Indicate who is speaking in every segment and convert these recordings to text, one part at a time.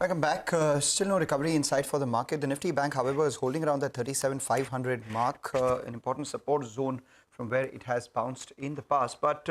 Speaker 1: Welcome back. Still no recovery in sight for the market. The Nifty Bank, however, is holding around the 37,500 mark, an important support zone from where it has bounced in the past. But,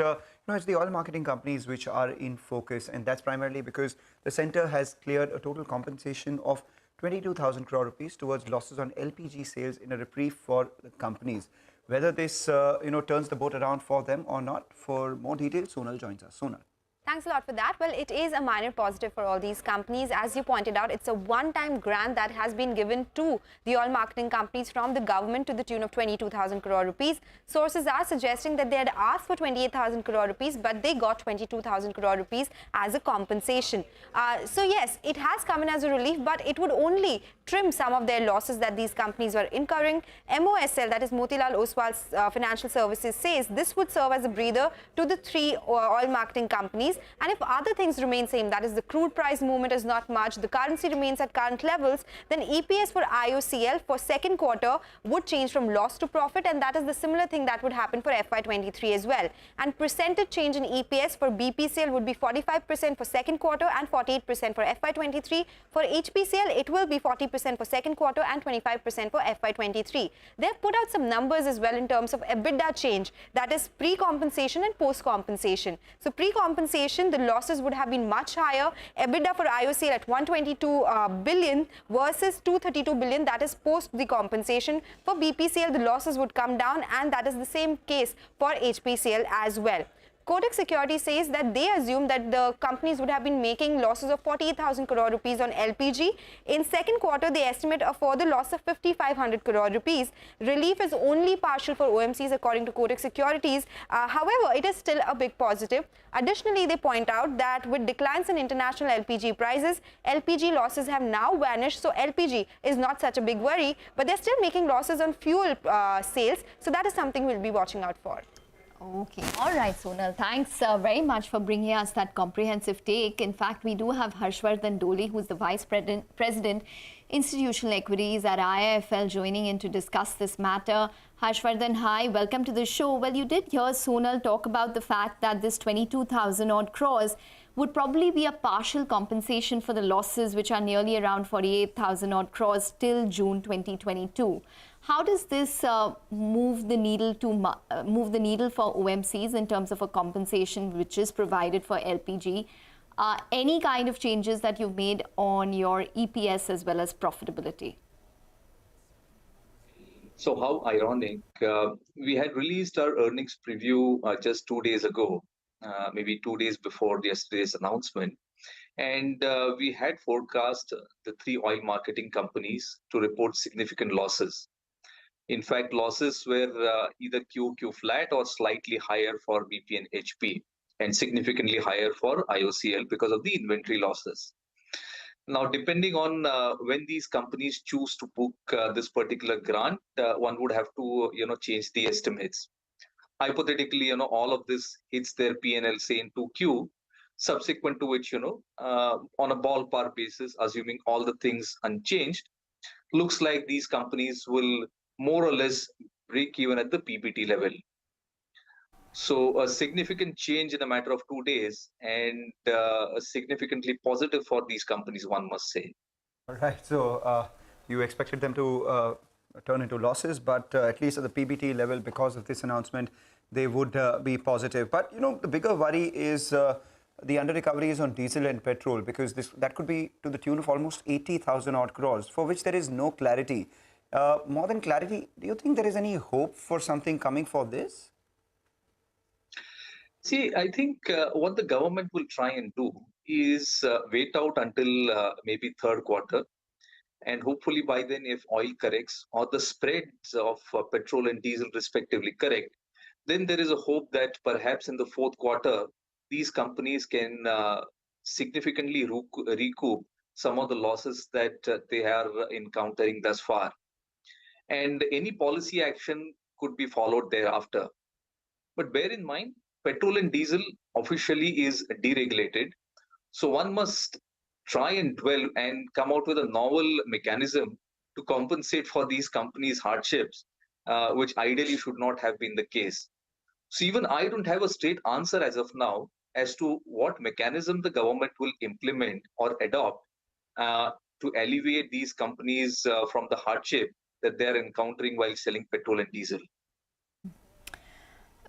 Speaker 1: it's the oil marketing companies which are in focus, and that's primarily because the centre has cleared a total compensation of 22,000 crore rupees towards losses on LPG sales in a reprieve for the companies. Whether this, turns the boat around for them or not, for more details, Sonal joins us. Sonal.
Speaker 2: Thanks a lot for that. Well, it is a minor positive for all these companies. As you pointed out, it's a one-time grant that has been given to the oil marketing companies from the government to the tune of 22,000 crore rupees. Sources are suggesting that they had asked for 28,000 crore rupees, but they got 22,000 crore rupees as a compensation. So yes, it has come in as a relief, but it would only trim some of their losses that these companies were incurring. MOSL, that is Motilal Oswal's Financial Services, says this would serve as a breather to the three oil marketing companies. And if other things remain same, that is the crude price movement is not much, the currency remains at current levels, then EPS for IOCL for second quarter would change from loss to profit, and that is the similar thing that would happen for FY23 as well. And percentage change in EPS for BPCL would be 45% for second quarter and 48% for FY23. For HPCL, it will be 40% for second quarter and 25% for FY23. They've put out some numbers as well in terms of EBITDA change, that is pre-compensation and post-compensation. So pre-compensation, the losses would have been much higher. EBITDA for IOCL at 122 billion versus 232 billion, that is post the compensation. For BPCL, the losses would come down, and that is the same case for HPCL as well. Kotak Securities says that they assume that the companies would have been making losses of 48,000 crore rupees on LPG. In second quarter, they estimate a further loss of 5,500 crore rupees. Relief is only partial for OMCs according to Kotak Securities. However, it is still a big positive. Additionally, they point out that with declines in international LPG prices, LPG losses have now vanished. So LPG is not such a big worry, but they're still making losses on fuel sales. So that is something we'll be watching out for.
Speaker 3: Okay. All right, Sonal. Thanks very much for bringing us that comprehensive take. In fact, we do have Harshvardhan Dole, who's the Vice President, Institutional Equities at IIFL, joining in to discuss this matter. Harshvardhan, hi. Welcome to the show. Well, you did hear Sonal talk about the fact that this 22,000 odd crores would probably be a partial compensation for the losses, which are nearly around 48,000 odd crores till June 2022. How does this move the needle for OMCs in terms of a compensation which is provided for LPG? Any kind of changes that you've made on your EPS as well as profitability?
Speaker 4: So how ironic. We had released our earnings preview just 2 days ago, maybe 2 days before yesterday's announcement. And we had forecast the three oil marketing companies to report significant losses. In fact, losses were either QQ flat or slightly higher for BP and HP, and significantly higher for IOCL because of the inventory losses. Now, depending on when these companies choose to book this particular grant, one would have to, change the estimates. Hypothetically, all of this hits their P&L, say in 2Q, subsequent to which, on a ballpark basis, assuming all the things unchanged, looks like these companies will more or less break even at the PBT level. So a significant change in a matter of 2 days, and significantly positive for these companies, one must say.
Speaker 1: All right. So you expected them to turn into losses, but at least at the PBT level, because of this announcement, they would be positive. But, the bigger worry is the under-recoveries on diesel and petrol, because that could be to the tune of almost 80,000 odd crores, for which there is no clarity. More than clarity, do you think there is any hope for something coming for this?
Speaker 4: See, I think what the government will try and do is wait out until maybe third quarter. And hopefully by then, if oil corrects or the spreads of petrol and diesel respectively correct, then there is a hope that perhaps in the fourth quarter, these companies can significantly recoup some of the losses that they are encountering thus far. And any policy action could be followed thereafter. But bear in mind, petrol and diesel officially is deregulated. So one must try and dwell and come out with a novel mechanism to compensate for these companies' hardships, which ideally should not have been the case. So even I don't have a straight answer as of now as to what mechanism the government will implement or adopt to alleviate these companies from the hardship that they are encountering while selling petrol and diesel.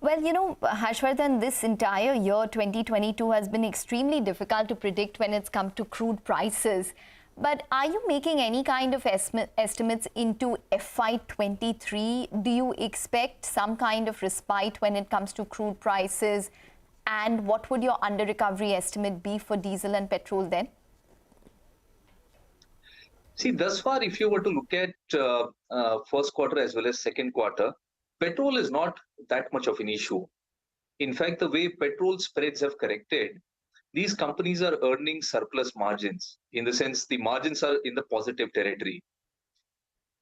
Speaker 3: Well, Harshvardhan, this entire year, 2022, has been extremely difficult to predict when it's come to crude prices. But are you making any kind of estimates into FY23? Do you expect some kind of respite when it comes to crude prices? And what would your under-recovery estimate be for diesel and petrol then?
Speaker 4: See, thus far, if you were to look at first quarter as well as second quarter, petrol is not that much of an issue. In fact, the way petrol spreads have corrected, these companies are earning surplus margins. In the sense, the margins are in the positive territory.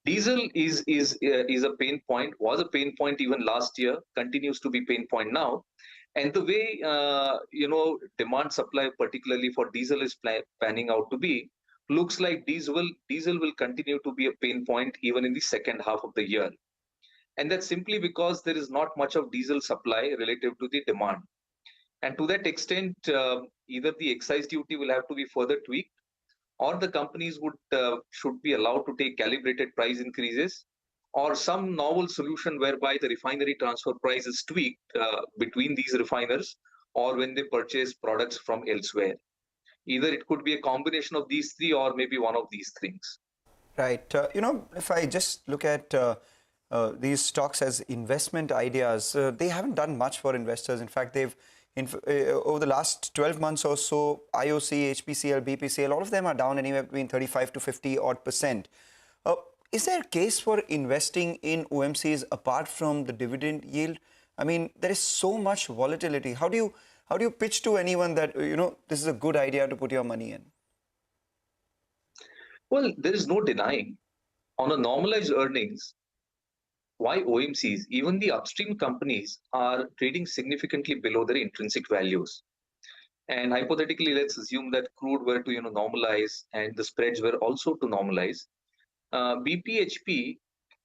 Speaker 4: Diesel is a pain point, was a pain point even last year, continues to be pain point now. And the way demand supply, particularly for diesel, is panning out to be, looks like diesel will continue to be a pain point even in the second half of the year. And that's simply because there is not much of diesel supply relative to the demand. And to that extent, either the excise duty will have to be further tweaked, or the companies should be allowed to take calibrated price increases, or some novel solution whereby the refinery transfer price is tweaked between these refiners or when they purchase products from elsewhere. Either it could be a combination of these three or maybe one of these things.
Speaker 1: Right. If I just look at these stocks as investment ideas, they haven't done much for investors. In fact, they've over the last 12 months or so, IOC, HPCL, BPCL, all of them are down anywhere between 35 to 50 odd percent. Is there a case for investing in OMCs apart from the dividend yield? I mean, there is so much volatility. How do you pitch to anyone that, this is a good idea to put your money in?
Speaker 4: Well, there is no denying on a normalized earnings, why OMCs, even the upstream companies, are trading significantly below their intrinsic values. And hypothetically, let's assume that crude were to normalize and the spreads were also to normalize. BPHP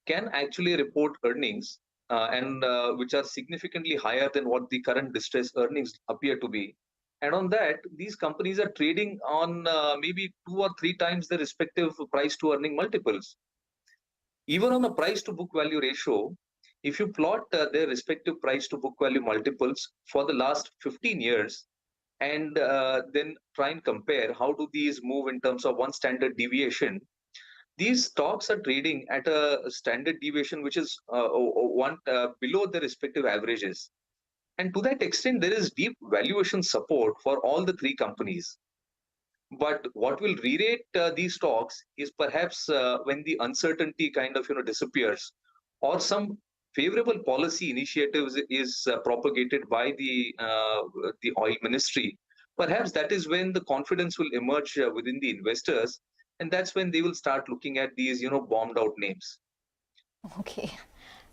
Speaker 4: can actually report earnings which are significantly higher than what the current distressed earnings appear to be. And on that, these companies are trading on maybe 2 or 3 times their respective price to earning multiples. Even on a price to book value ratio, if you plot their respective price to book value multiples for the last 15 years, and then try and compare how do these move in terms of one standard deviation, these stocks are trading at a standard deviation which is below their respective averages. And to that extent, there is deep valuation support for all the 3 companies. But what will re-rate these stocks is perhaps when the uncertainty kind of disappears, or some favorable policy initiatives is propagated by the oil ministry. Perhaps that is when the confidence will emerge within the investors, and that's when they will start looking at these bombed out names.
Speaker 3: Okay.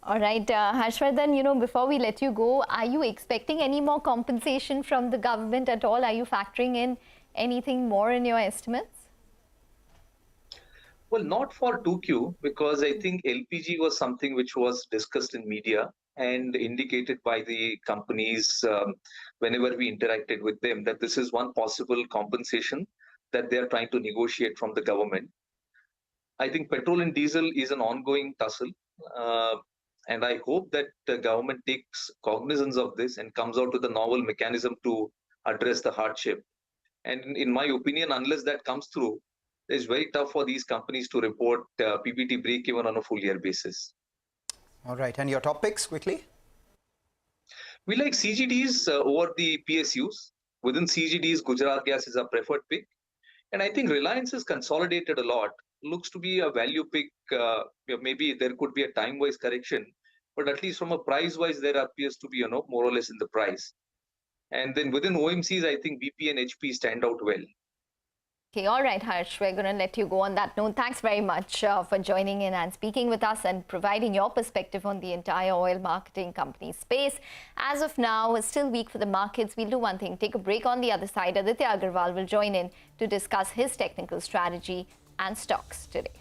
Speaker 3: All right, Harshvardhan, before we let you go, are you expecting any more compensation from the government at all? Are you factoring in anything more in your estimates?
Speaker 4: Well, not for 2Q, because I think LPG was something which was discussed in media and indicated by the companies whenever we interacted with them, that this is one possible compensation that they are trying to negotiate from the government. I think petrol and diesel is an ongoing tussle. And I hope that the government takes cognizance of this and comes out with a novel mechanism to address the hardship. And in my opinion, unless that comes through, it's very tough for these companies to report PBT break even on a full year basis.
Speaker 1: All right. And your top picks quickly?
Speaker 4: We like CGDs over the PSUs. Within CGDs, Gujarat Gas is our preferred pick. And I think Reliance has consolidated a lot. Looks to be a value pick. Maybe there could be a time-wise correction, but at least from a price-wise, there appears to be more or less in the price. And then within OMCs, I think BP and HP stand out well.
Speaker 3: Okay, all right, Harsh, we're going to let you go on that note. Thanks very much for joining in and speaking with us and providing your perspective on the entire oil marketing company space. As of now, it's still weak for the markets. We'll do one thing, take a break. On the other side, Aditya Agarwal will join in to discuss his technical strategy and stocks today.